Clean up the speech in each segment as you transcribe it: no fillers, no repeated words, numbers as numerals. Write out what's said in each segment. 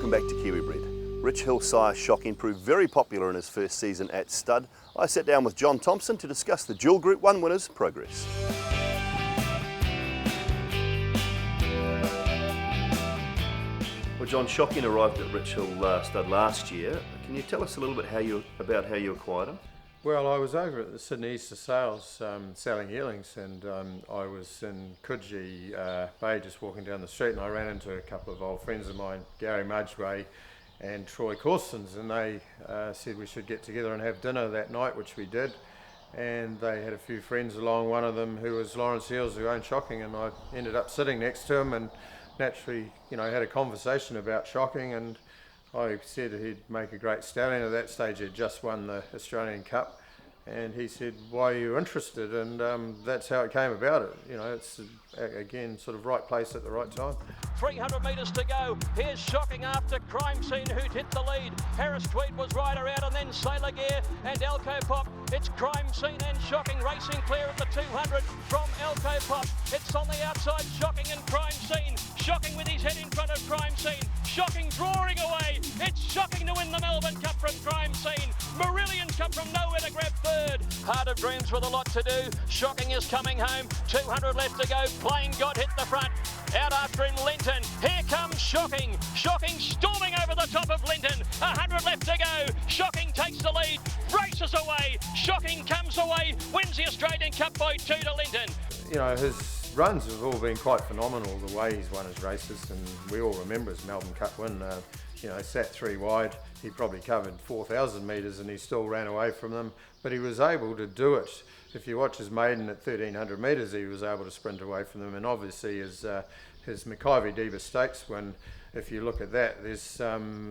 Welcome back to Kiwi Bred. Rich Hill sire Shocking proved very popular in his first season at stud. I sat down with John Thompson to discuss the Doull Group 1 winner's progress. Well, John, Shocking arrived at Rich Hill stud last year. Can you tell us a little bit about how you acquired him? Well, I was over at the Sydney Easter Sales selling yearlings, and I was in Coogee Bay just walking down the street, and I ran into a couple of old friends of mine, Gary Mudgway and Troy Corsons, and they said we should get together and have dinner that night, which we did. And they had a few friends along, one of them who was Lawrence Eales, who owned Shocking, and I ended up sitting next to him and naturally, had a conversation about Shocking, and I said he'd make a great stallion. At that stage he'd just won the Australian Cup, and he said, "Why are you interested?" And that's how it came about it. It's again sort of right place at the right time. 300 metres to go. Here's Shocking after Crime Scene, who'd hit the lead. Harris Tweed was rider out, and then Sailor Gear and Elko Pop. It's Crime Scene and Shocking racing clear at the 200 from Elko Pop. It's on the outside, Shocking and Crime Scene. Shocking with his head in front of Crime Scene. Shocking drawing away. It's Shocking to win the Melbourne Cup from Crime Scene. Marillion Cup from nowhere to grab third. Heart of Dreams with a lot to do. Shocking is coming home. 200 left to go. Plain God hit the front. Out after him, Linton. Here comes Shocking. Shocking storming over the top of Linton. 100 left to go. Shocking takes the lead. Races away. Shocking comes away. Wins the Australian Cup by 2 to Linton. His runs have all been quite phenomenal, the way he's won his races, and we all remember his Melbourne Cup win. Sat 3 wide. He probably covered 4,000 metres and he still ran away from them, but he was able to do it. If you watch his maiden at 1,300 metres, he was able to sprint away from them, and obviously his Mackivy Diva Stakes win, if you look at that, there's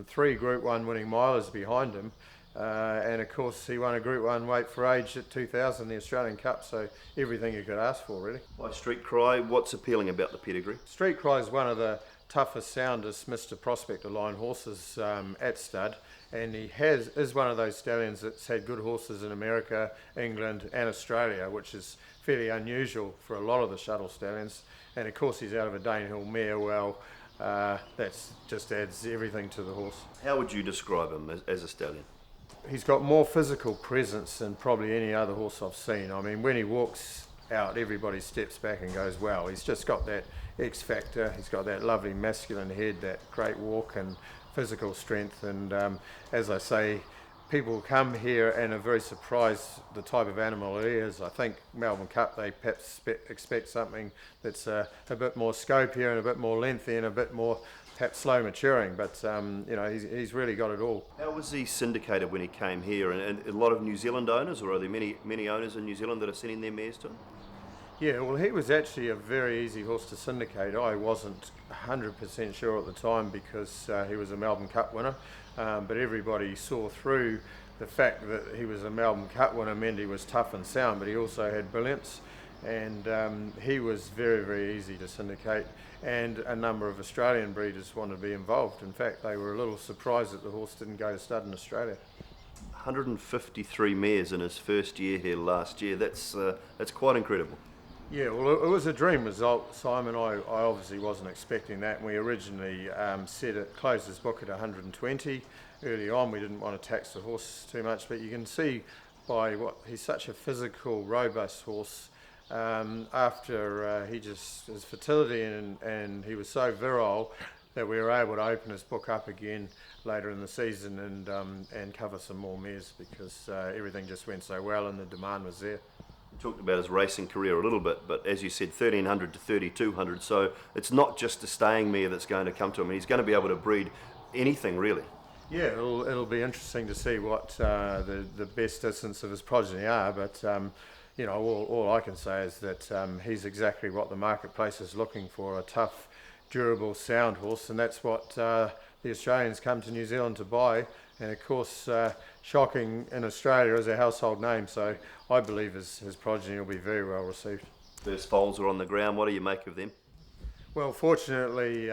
3 Group 1 winning milers behind him, and of course he won a Group 1 weight for age at 2,000, the Australian Cup, so everything you could ask for, really. By Street Cry, what's appealing about the pedigree? Street Cry is one of the toughest, soundest Mr. Prospector line horses at stud, and he is one of those stallions that's had good horses in America, England and Australia, which is fairly unusual for a lot of the shuttle stallions. And of course he's out of a Danehill mare. Well, that just adds everything to the horse. How would you describe him as a stallion? He's got more physical presence than probably any other horse I've seen. I mean, when he walks out, everybody steps back and goes, wow. He's just got that X factor. He's got that lovely masculine head, that great walk and physical strength. And as I say, people come here and are very surprised the type of animal it is. I think Melbourne Cup, they perhaps expect something that's a bit more scope here and a bit more lengthy and a bit more perhaps slow maturing, but he's really got it all. How was he syndicated when he came here? And a lot of New Zealand owners, or are there many owners in New Zealand that are sending their mares to him? Yeah, well, he was actually a very easy horse to syndicate. I wasn't 100% sure at the time because he was a Melbourne Cup winner, but everybody saw through the fact that he was a Melbourne Cup winner meant he was tough and sound, but he also had brilliance, and he was very, very easy to syndicate, and a number of Australian breeders wanted to be involved. In fact, they were a little surprised that the horse didn't go to stud in Australia. 153 mares in his first year here last year. That's quite incredible. Yeah, well, it was a dream result, Simon. I obviously wasn't expecting that. We originally closed his book at 120. Early on, we didn't want to tax the horse too much, but you can see by he's such a physical, robust horse. After his fertility and he was so virile that we were able to open his book up again later in the season and cover some more mares because everything just went so well and the demand was there. You talked about his racing career a little bit, but as you said, 1,300 to 3,200, so it's not just a staying mare that's going to come to him. He's going to be able to breed anything, really. Yeah, it'll be interesting to see what the best distance of his progeny are, but all I can say is that he's exactly what the marketplace is looking for, a tough, durable, sound horse, and that's what the Australians come to New Zealand to buy. And of course, Shocking in Australia is a household name, so I believe his progeny will be very well received. First foals are on the ground. What do you make of them? Well, fortunately,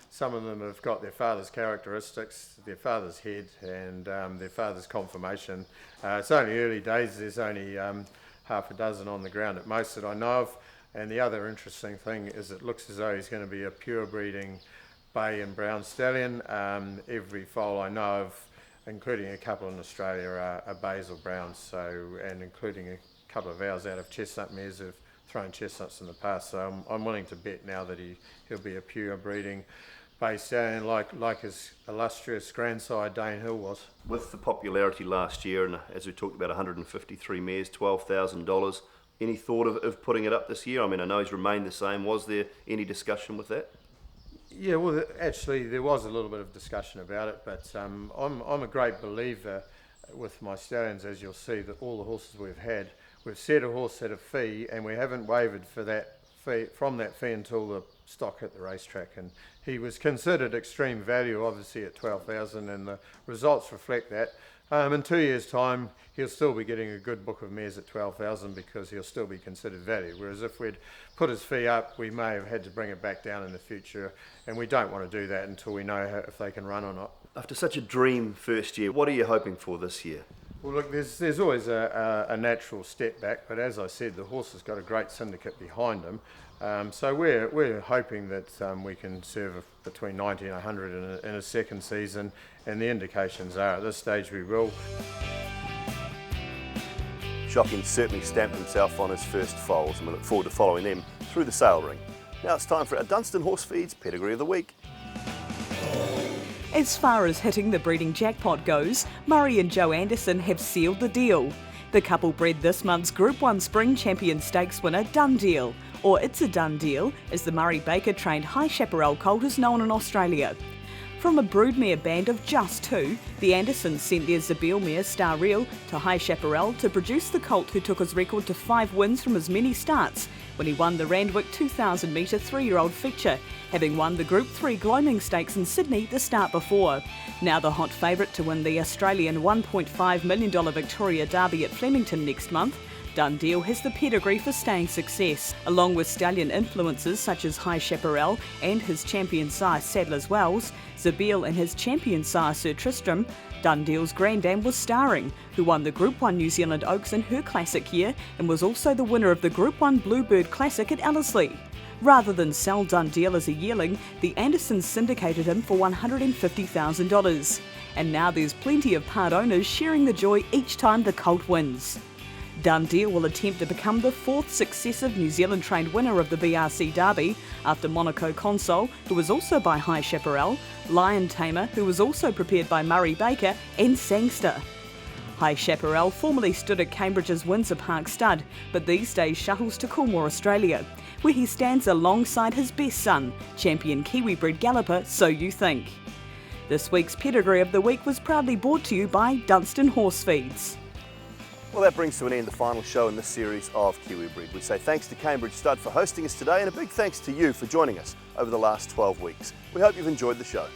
some of them have got their father's characteristics, their father's head and their father's conformation. It's only early days. There's only half a dozen on the ground at most that I know of. And the other interesting thing is it looks as though he's going to be a pure breeding bay and brown stallion. Every foal I know of, including a couple in Australia, are bays or browns, and including a couple of ours out of chestnut mares who've thrown chestnuts in the past. So I'm willing to bet now that he'll be a pure breeding bay stallion like his illustrious grandsire Dane Hill was. With the popularity last year, and as we talked about, 153 mares, $12,000, any thought of putting it up this year? I mean, I know he's remained the same. Was there any discussion with that? Yeah, well, actually, there was a little bit of discussion about it, but I'm a great believer with my stallions, as you'll see, that all the horses we've had, we've set a horse at a fee, and we haven't wavered for that fee, from that fee until the stock hit the racetrack. And he was considered extreme value, obviously, at 12,000, and the results reflect that. In 2 years' time, he'll still be getting a good book of mares at 12,000 because he'll still be considered value. Whereas if we'd put his fee up, we may have had to bring it back down in the future, and we don't want to do that until we know if they can run or not. After such a dream first year, what are you hoping for this year? Well, look, there's always a natural step back, but as I said, the horse has got a great syndicate behind him. So we're hoping that we can serve between 90 and 100 in a second season, and the indications are at this stage we will. Shocking certainly stamped himself on his first foals, and we look forward to following them through the sale ring. Now it's time for our Dunstan Horse Feeds Pedigree of the Week. As far as hitting the breeding jackpot goes, Murray and Joe Anderson have sealed the deal. The couple bred this month's Group 1 Spring Champion Stakes winner Dundeel, or It's a Done Deal, as the Murray Baker trained High Chaparral colt is known in Australia. From a broodmare band of just 2, the Andersons sent their Zabeel mare Star Real to High Chaparral to produce the colt who took his record to 5 wins from his many starts when he won the Randwick 2,000 metre 3-year-old feature, having won the Group 3 Gloaming Stakes in Sydney the start before. Now the hot favourite to win the Australian $1.5 million Victoria Derby at Flemington next month, Dundeel has the pedigree for staying success. Along with stallion influences such as High Chaparral and his champion sire Sadler's Wells, Zabeel and his champion sire Sir Tristram, Dundeel's granddam was Starring, who won the Group 1 New Zealand Oaks in her classic year and was also the winner of the Group 1 Bluebird Classic at Ellerslie. Rather than sell Dundeel as a yearling, the Andersons syndicated him for $150,000. And now there's plenty of part owners sharing the joy each time the colt wins. Dundeel will attempt to become the 4th successive New Zealand trained winner of the BRC Derby after Monaco Console, who was also by High Chaparral, Lion Tamer, who was also prepared by Murray Baker, and Sangster. High Chaparral formerly stood at Cambridge's Windsor Park stud, but these days shuttles to Coolmore, Australia, where he stands alongside his best son, champion Kiwi Bred galloper So You Think. This week's Pedigree of the Week was proudly brought to you by Dunstan Horse Feeds. Well, that brings to an end the final show in this series of Kiwi Bred. We say thanks to Cambridge Stud for hosting us today, and a big thanks to you for joining us over the last 12 weeks. We hope you've enjoyed the show.